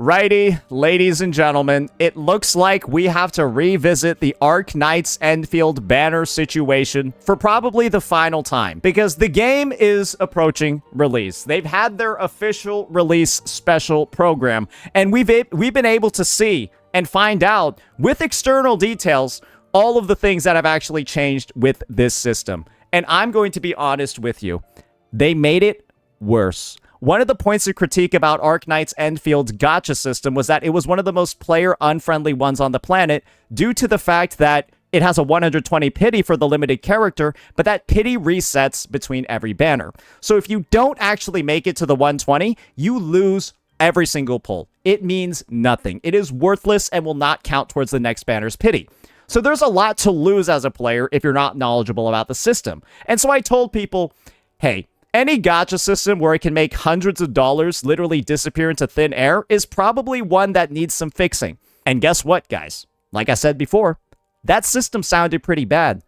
Righty, ladies and gentlemen, it looks like we have to revisit the Arc Knights Endfield banner situation for probably the final time, because the game is approaching release. They've had their official release special program, and we've been able to see and find out with external details all of the things that have actually changed with this system. And I'm going to be honest with you, they made it worse. One of the points of critique about Arc Knight's Endfield's gacha system was that it was one of the most player-unfriendly ones on the planet due to the fact that it has a 120 pity for the limited character, but that pity resets between every banner. So if you don't actually make it to the 120, you lose every single pull. It means nothing. It is worthless and will not count towards the next banner's pity. So there's a lot to lose as a player if you're not knowledgeable about the system. And so I told people, hey, any gacha system where it can make hundreds of dollars literally disappear into thin air is probably one that needs some fixing. And guess what, guys? Like I said before, that system sounded pretty bad.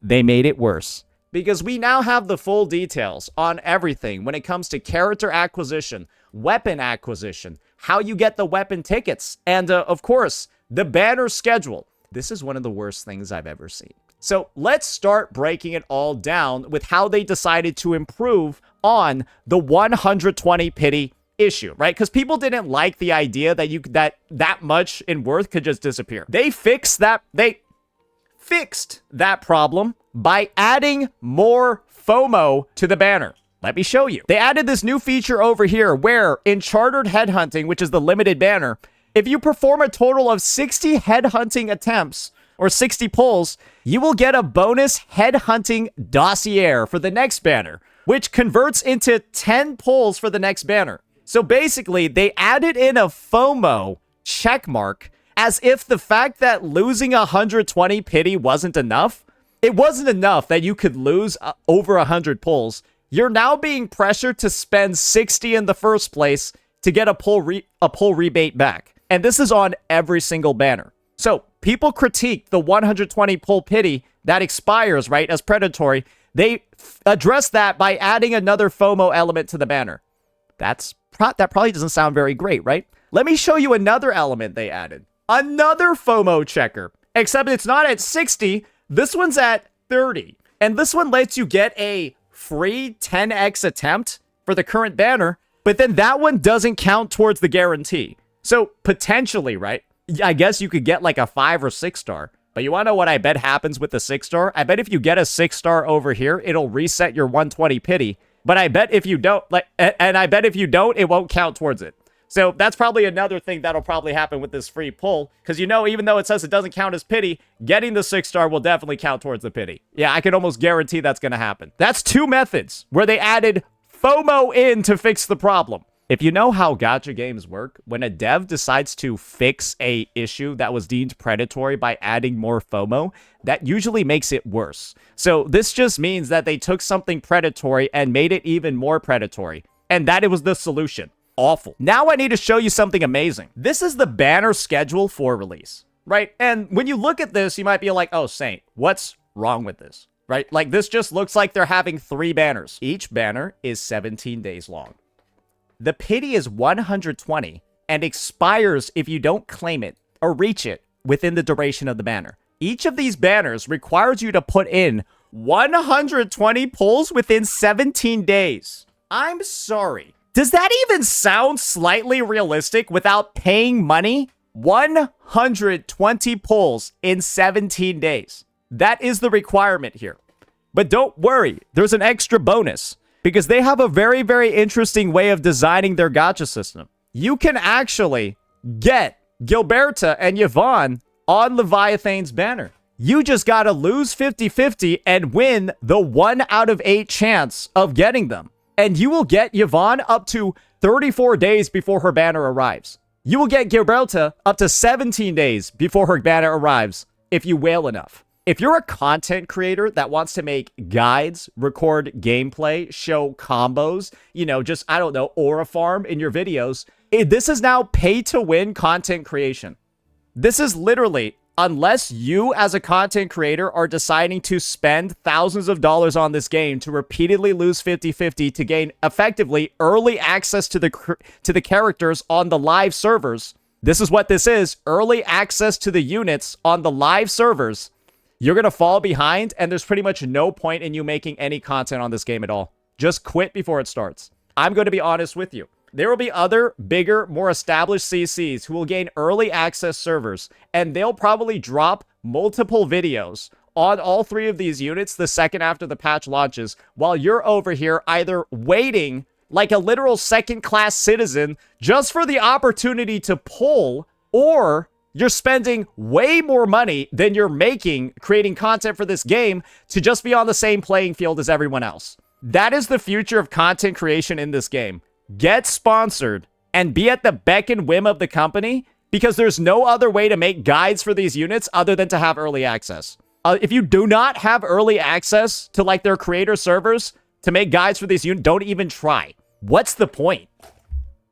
They made it worse. Because we now have the full details on everything when it comes to character acquisition, weapon acquisition, how you get the weapon tickets, and of course, the banner schedule. This is one of the worst things I've ever seen. So let's start breaking it all down with how they decided to improve on the 120 pity issue, right? Because people didn't like the idea that that much in worth could just disappear. They fixed that problem by adding more FOMO to the banner. Let me show you. They added this new feature over here where in Chartered Headhunting, which is the limited banner, if you perform a total of 60 headhunting attempts or 60 pulls, you will get a bonus headhunting dossier for the next banner, which converts into 10 pulls for the next banner. So basically, they added in a FOMO checkmark as if the fact that losing 120 pity wasn't enough. It wasn't enough that you could lose over 100 pulls. You're now being pressured to spend 60 in the first place to get a pull rebate back. And this is on every single banner. So people critique the 120 pull pity that expires, right, as predatory. They address that by adding another FOMO element to the banner. That probably doesn't sound very great, right? Let me show you another element they added. Another FOMO checker, except it's not at 60. This one's at 30. And this one lets you get a free 10x attempt for the current banner, but then that one doesn't count towards the guarantee. So potentially, right? I guess you could get like a 5 or 6 star. But you want to know what I bet happens with the 6 star? I bet if you get a 6 star over here, it'll reset your 120 pity. But I bet if you don't, it won't count towards it. So that's probably another thing that'll probably happen with this free pull. Because you know, even though it says it doesn't count as pity, getting the 6 star will definitely count towards the pity. Yeah, I can almost guarantee that's going to happen. That's 2 methods where they added FOMO in to fix the problem. If you know how gacha games work, when a dev decides to fix a issue that was deemed predatory by adding more FOMO, that usually makes it worse. So this just means that they took something predatory and made it even more predatory. And that it was the solution. Awful. Now I need to show you something amazing. This is the banner schedule for release, right? And when you look at this, you might be like, oh, Saint, what's wrong with this, right? Like this just looks like they're having 3 banners. Each banner is 17 days long. The pity is 120 and expires if you don't claim it or reach it within the duration of the banner. Each of these banners requires you to put in 120 pulls within 17 days. I'm sorry. Does that even sound slightly realistic without paying money? 120 pulls in 17 days. That is the requirement here. But don't worry, there's an extra bonus. Because they have a very, very interesting way of designing their gacha system. You can actually get Gilberta and Yvonne on Leviathan's banner. You just gotta lose 50-50 and win the 1 out of 8 chance of getting them. And you will get Yvonne up to 34 days before her banner arrives. You will get Gilberta up to 17 days before her banner arrives if you wail enough. If you're a content creator that wants to make guides, record gameplay, show combos, just, I don't know, aura farm in your videos, this is now pay to win content creation. This is literally unless you as a content creator are deciding to spend thousands of dollars on this game to repeatedly lose 50-50 to gain effectively early access to the characters on the live servers. This is what this is, early access to the units on the live servers. You're going to fall behind, and there's pretty much no point in you making any content on this game at all. Just quit before it starts. I'm going to be honest with you. There will be other, bigger, more established CCs who will gain early access servers, and they'll probably drop multiple videos on all 3 of these units the second after the patch launches, while you're over here either waiting like a literal second-class citizen just for the opportunity to pull, or you're spending way more money than you're making creating content for this game to just be on the same playing field as everyone else. That is the future of content creation in this game. Get sponsored and be at the beck and whim of the company, because there's no other way to make guides for these units other than to have early access. If you do not have early access to like their creator servers to make guides for these units, don't even try. What's the point?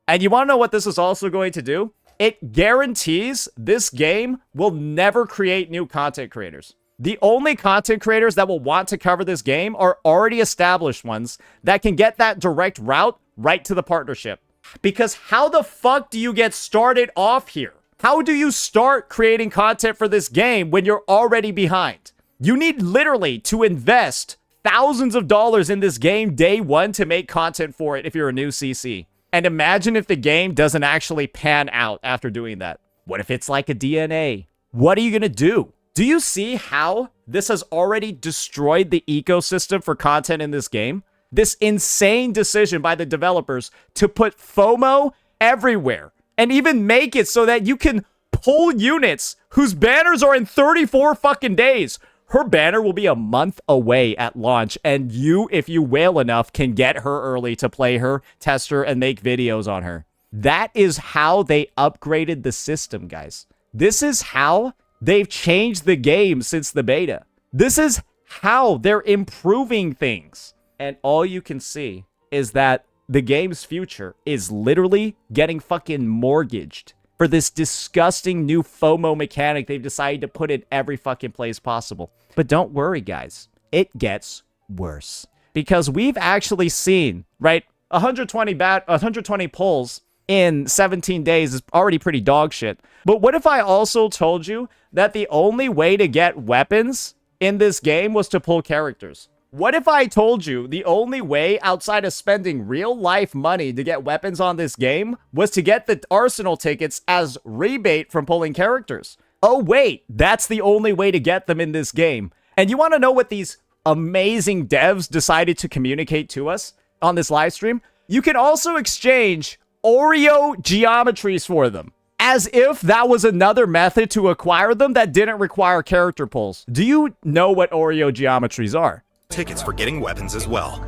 And you want to know what this is also going to do? It guarantees this game will never create new content creators. The only content creators that will want to cover this game are already established ones that can get that direct route right to the partnership. Because how the fuck do you get started off here? How do you start creating content for this game when you're already behind? You need literally to invest thousands of dollars in this game day one to make content for it if you're a new CC. And imagine if the game doesn't actually pan out after doing that. What if it's like a DNA? What are you going to do? Do you see how this has already destroyed the ecosystem for content in this game? This insane decision by the developers to put FOMO everywhere and even make it so that you can pull units whose banners are in 34 fucking days. Her banner will be a month away at launch, and you, if you whale enough, can get her early to play her, test her, and make videos on her. That is how they upgraded the system, guys. This is how they've changed the game since the beta. This is how they're improving things. And all you can see is that the game's future is literally getting fucking mortgaged for this disgusting new FOMO mechanic they've decided to put in every fucking place possible. But don't worry, guys. It gets worse. Because we've actually seen, right, 120 pulls in 17 days is already pretty dog shit. But what if I also told you that the only way to get weapons in this game was to pull characters? What if I told you the only way outside of spending real life money to get weapons on this game was to get the arsenal tickets as rebate from pulling characters? Oh wait, that's the only way to get them in this game. And you want to know what these amazing devs decided to communicate to us on this live stream? You can also exchange Oreo geometries for them, as if that was another method to acquire them that didn't require character pulls. Do you know what Oreo geometries are? Tickets for getting weapons as well.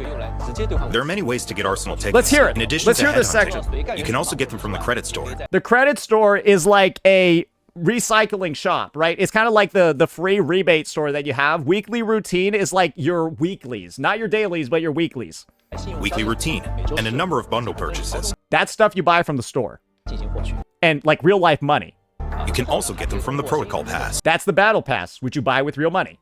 There are many ways to get arsenal tickets. Let's hear it. In addition Let's to hear this headhunting, section. You can also get them from the credit store. The credit store is like a recycling shop, right? It's kind of like the free rebate store that you have. Weekly routine is like your weeklies, not your dailies, but your weeklies. Weekly routine and a number of bundle purchases. That's stuff you buy from the store. And like real life money. You can also get them from the protocol pass. That's the battle pass, which you buy with real money.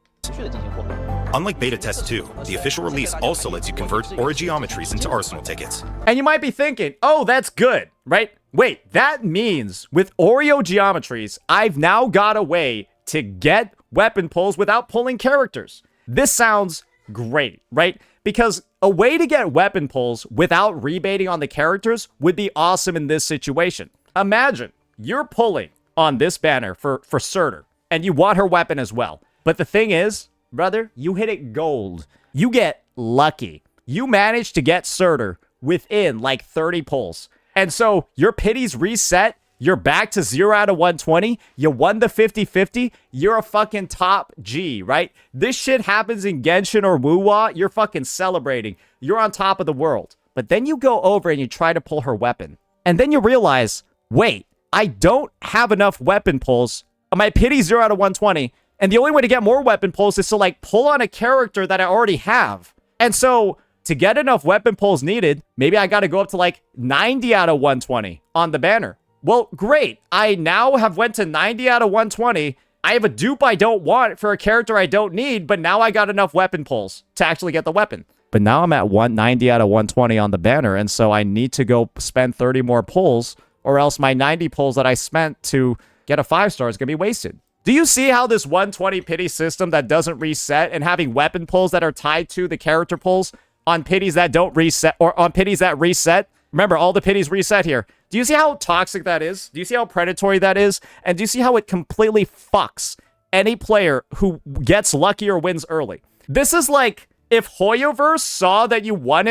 Unlike Beta Test 2, the official release also lets you convert Aura geometries into arsenal tickets. And you might be thinking, oh, that's good, right? Wait, that means with Oreo geometries, I've now got a way to get weapon pulls without pulling characters. This sounds great, right? Because a way to get weapon pulls without rebating on the characters would be awesome in this situation. Imagine you're pulling on this banner for Surtur, and you want her weapon as well. But the thing is, brother, you hit it gold. You get lucky. You manage to get Surtur within like 30 pulls. And so your pities reset. You're back to 0 out of 120. You won the 50-50. You're a fucking top G, right? This shit happens in Genshin or Wuwa. You're fucking celebrating. You're on top of the world. But then you go over and you try to pull her weapon. And then you realize, wait, I don't have enough weapon pulls. My pity 0 out of 120. And the only way to get more weapon pulls is to like pull on a character that I already have. And so to get enough weapon pulls needed, maybe I got to go up to like 90 out of 120 on the banner. Well, great. I now have went to 90 out of 120. I have a dupe I don't want for a character I don't need, but now I got enough weapon pulls to actually get the weapon. But now I'm at 190 out of 120 on the banner, and so I need to go spend 30 more pulls, or else my 90 pulls that I spent to get a 5-star is going to be wasted. Do you see how this 120 pity system that doesn't reset and having weapon pulls that are tied to the character pulls on pities that don't reset, or on pities that reset? Remember, all the pities reset here. Do you see how toxic that is? Do you see how predatory that is? And do you see how it completely fucks any player who gets lucky or wins early? This is like if Hoyoverse saw that you won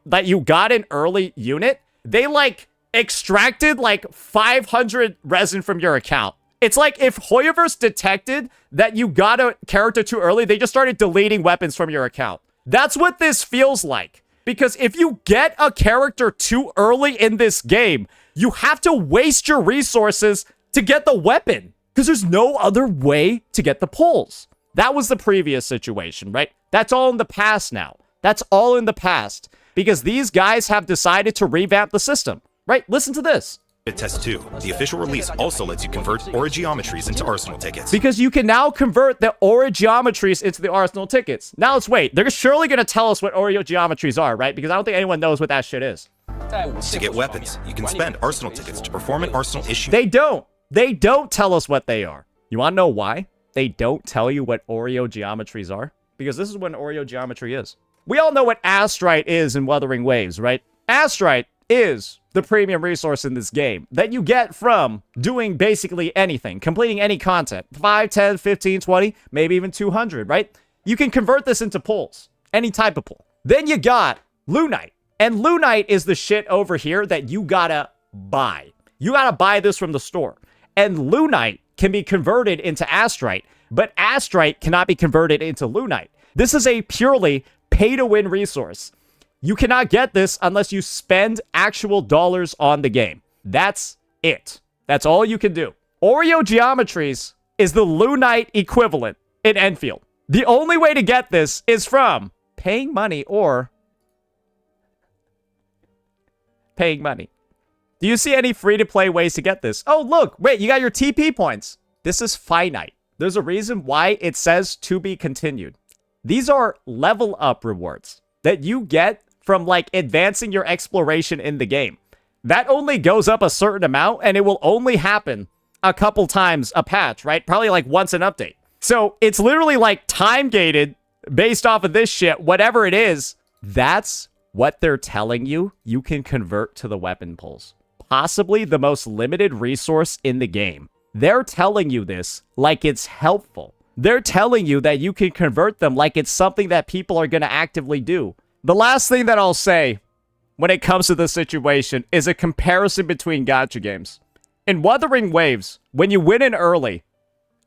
that you got an early unit, they like extracted like 500 resin from your account. It's like if Hoyoverse detected that you got a character too early, they just started deleting weapons from your account. That's what this feels like. Because if you get a character too early in this game, you have to waste your resources to get the weapon. Because there's no other way to get the pulls. That was the previous situation, right? That's all in the past now. That's all in the past. Because these guys have decided to revamp the system, right? Listen to this. Test 2. The official release also lets you convert aura geometries into arsenal tickets. Because you can now convert the aura geometries into the arsenal tickets. Now let's wait. They're surely going to tell us what aura geometries are, right? Because I don't think anyone knows what that shit is. To get weapons, you can spend arsenal tickets to perform an arsenal issue. They don't. They don't tell us what they are. You want to know why they don't tell you what Oreo geometries are? Because this is what an Oreo geometry is. We all know what Astrite is in Wuthering Waves, right? Astrite is the premium resource in this game that you get from doing basically anything, completing any content. 5, 10, 15, 20, maybe even 200, right? You can convert this into pulls, any type of pull. Then you got Lunite. And Lunite is the shit over here that you gotta buy. You gotta buy this from the store. And Lunite can be converted into Astrite, but Astrite cannot be converted into Lunite. This is a purely pay-to-win resource. You cannot get this unless you spend actual dollars on the game. That's it. That's all you can do. Oreo Geometries is the Lunite equivalent in Endfield. The only way to get this is from paying money or paying money. Do you see any free-to-play ways to get this? Oh, look. Wait, you got your TP points. This is finite. There's a reason why it says to be continued. These are level up rewards that you get from like advancing your exploration in the game. That only goes up a certain amount and it will only happen a couple times a patch, right? Probably like once an update. So it's literally like time gated based off of this shit, whatever it is. That's what they're telling you you can convert to the weapon pulls. Possibly the most limited resource in the game. They're telling you this like it's helpful. They're telling you that you can convert them like it's something that people are going to actively do. The last thing that I'll say when it comes to this situation is a comparison between gacha games. In Wuthering Waves, when you win in early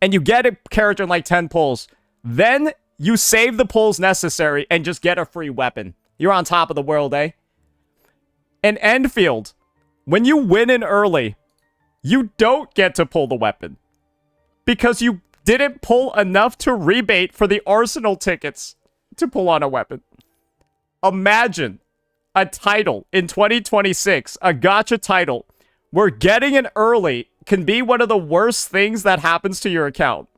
and you get a character in like 10 pulls, then you save the pulls necessary and just get a free weapon. You're on top of the world, eh? In Endfield, when you win in early, you don't get to pull the weapon because you didn't pull enough to rebate for the arsenal tickets to pull on a weapon. Imagine a title in 2026, a gacha title, where getting in early can be one of the worst things that happens to your account.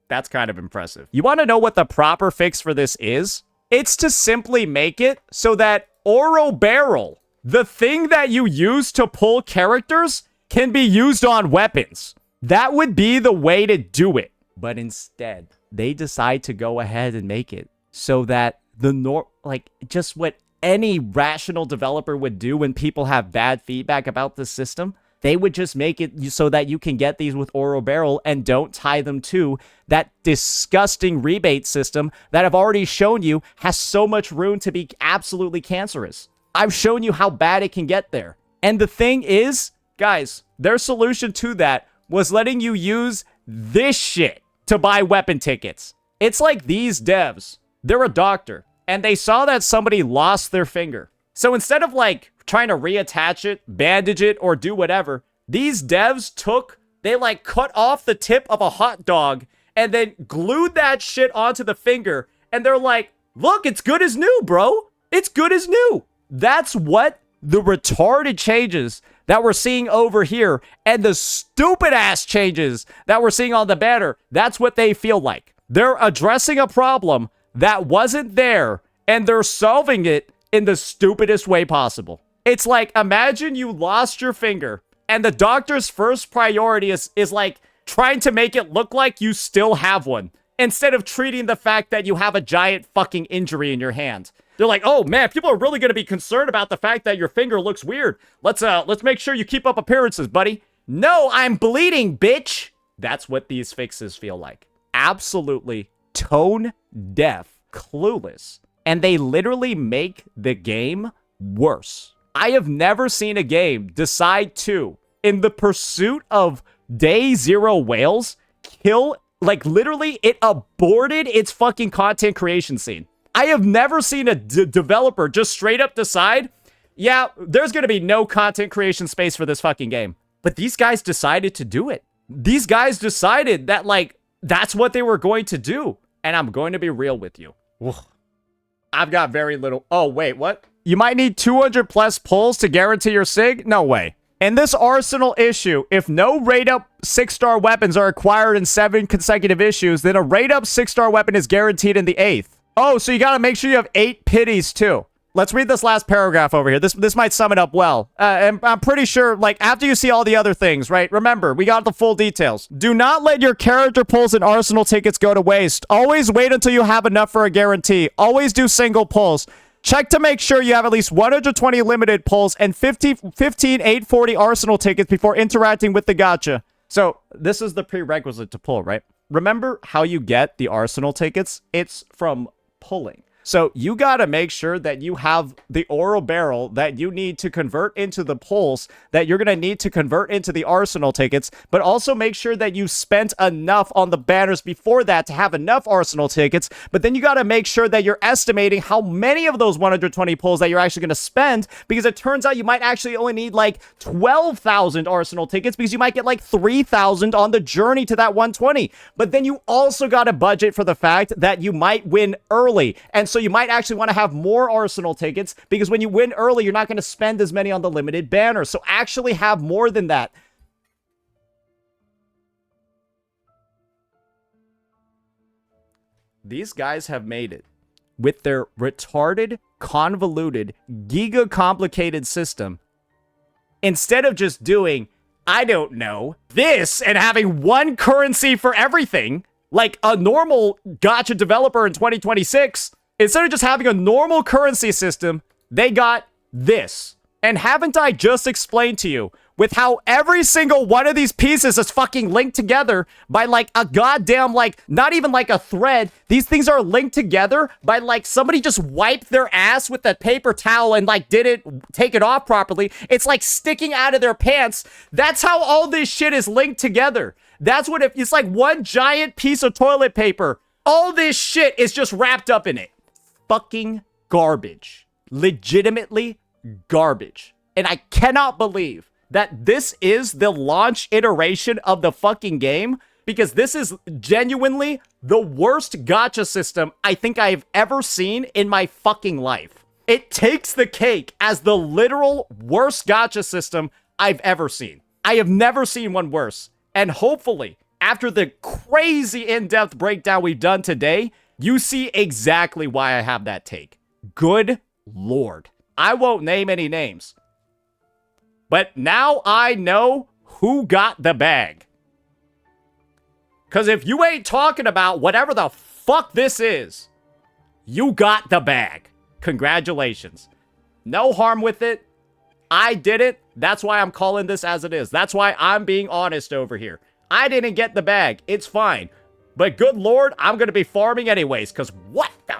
That's kind of impressive. You want to know what the proper fix for this is? It's to simply make it so that Oro Barrel, the thing that you use to pull characters, can be used on weapons. That would be the way to do it. But instead, they decide to go ahead and make it so that just what any rational developer would do when people have bad feedback about the system, they would just make it so that you can get these with Oro Barrel and don't tie them to that disgusting rebate system that I've already shown you has so much room to be absolutely cancerous. I've shown you how bad it can get there. And the thing is, guys, their solution to that was letting you use this shit to buy weapon tickets. It's like these devs. They're a doctor, and they saw that somebody lost their finger. So instead of, like, trying to reattach it, bandage it, or do whatever, these devs cut off the tip of a hot dog and then glued that shit onto the finger, and they're like, look, it's good as new, bro. It's good as new. That's what the retarded changes that we're seeing over here and the stupid ass changes that we're seeing on the banner, that's what they feel like. They're addressing a problem that wasn't there and they're solving it in the stupidest way possible. It's like, imagine you lost your finger and the doctor's first priority is like trying to make it look like you still have one instead of treating the fact that you have a giant fucking injury in your hand. They're like, oh man, people are really going to be concerned about the fact that your finger looks weird. Let's make sure you keep up appearances, buddy. No, I'm bleeding, bitch. That's what these fixes feel like. Absolutely tone deaf, clueless. And they literally make the game worse. I have never seen a game decide to, in the pursuit of day zero whales, kill, like literally it aborted its fucking content creation scene. I have never seen a developer just straight up decide, yeah, there's going to be no content creation space for this fucking game. But these guys decided to do it. These guys decided that, like, that's what they were going to do. And I'm going to be real with you. I've got very little. Oh, wait, what? You might need 200 plus pulls to guarantee your SIG? No way. In this Arsenal issue, if no rate-up 6-star weapons are acquired in 7 consecutive issues, then a rate-up 6-star weapon is guaranteed in the 8th. Oh, so you gotta make sure you have 8 pities, too. Let's read this last paragraph over here. This might sum it up well. And I'm pretty sure, like, after you see all the other things, right? Remember, we got the full details. Do not let your character pulls and Arsenal tickets go to waste. Always wait until you have enough for a guarantee. Always do single pulls. Check to make sure you have at least 120 limited pulls and 15 840 Arsenal tickets before interacting with the gacha. So, this is the prerequisite to pull, right? Remember how you get the Arsenal tickets? It's from pulling. So you got to make sure that you have the oral barrel that you need to convert into the pulls that you're going to need to convert into the Arsenal tickets, but also make sure that you spent enough on the banners before that to have enough Arsenal tickets. But then you got to make sure that you're estimating how many of those 120 pulls that you're actually going to spend, because it turns out you might actually only need like 12,000 Arsenal tickets because you might get like 3,000 on the journey to that 120. But then you also got to budget for the fact that you might win early. And so you might actually want to have more Arsenal tickets because when you win early, you're not going to spend as many on the limited banner. So actually have more than that. These guys have made it with their retarded, convoluted, giga-complicated system. Instead of just doing, I don't know, this and having one currency for everything, like a normal gacha developer in 2026, instead of just having a normal currency system, they got this. And haven't I just explained to you with how every single one of these pieces is fucking linked together by like a goddamn, like, not even like a thread. These things are linked together by like somebody just wiped their ass with a paper towel and like didn't take it off properly. It's like sticking out of their pants. That's how all this shit is linked together. That's what it's like, one giant piece of toilet paper. All this shit is just wrapped up in it. Fucking garbage. Legitimately garbage. And I cannot believe that this is the launch iteration of the fucking game, because this is genuinely the worst gacha system I think I've ever seen in my fucking life. It takes the cake as the literal worst gacha system I've ever seen. I have never seen one worse. And hopefully, after the crazy in-depth breakdown we've done today, you see exactly why I have that take. Good Lord. I won't name any names. But now I know who got the bag. Because if you ain't talking about whatever the fuck this is, you got the bag. Congratulations. No harm with it. I did it. That's why I'm calling this as it is. That's why I'm being honest over here. I didn't get the bag. It's fine. But good Lord, I'm going to be farming anyways, because what the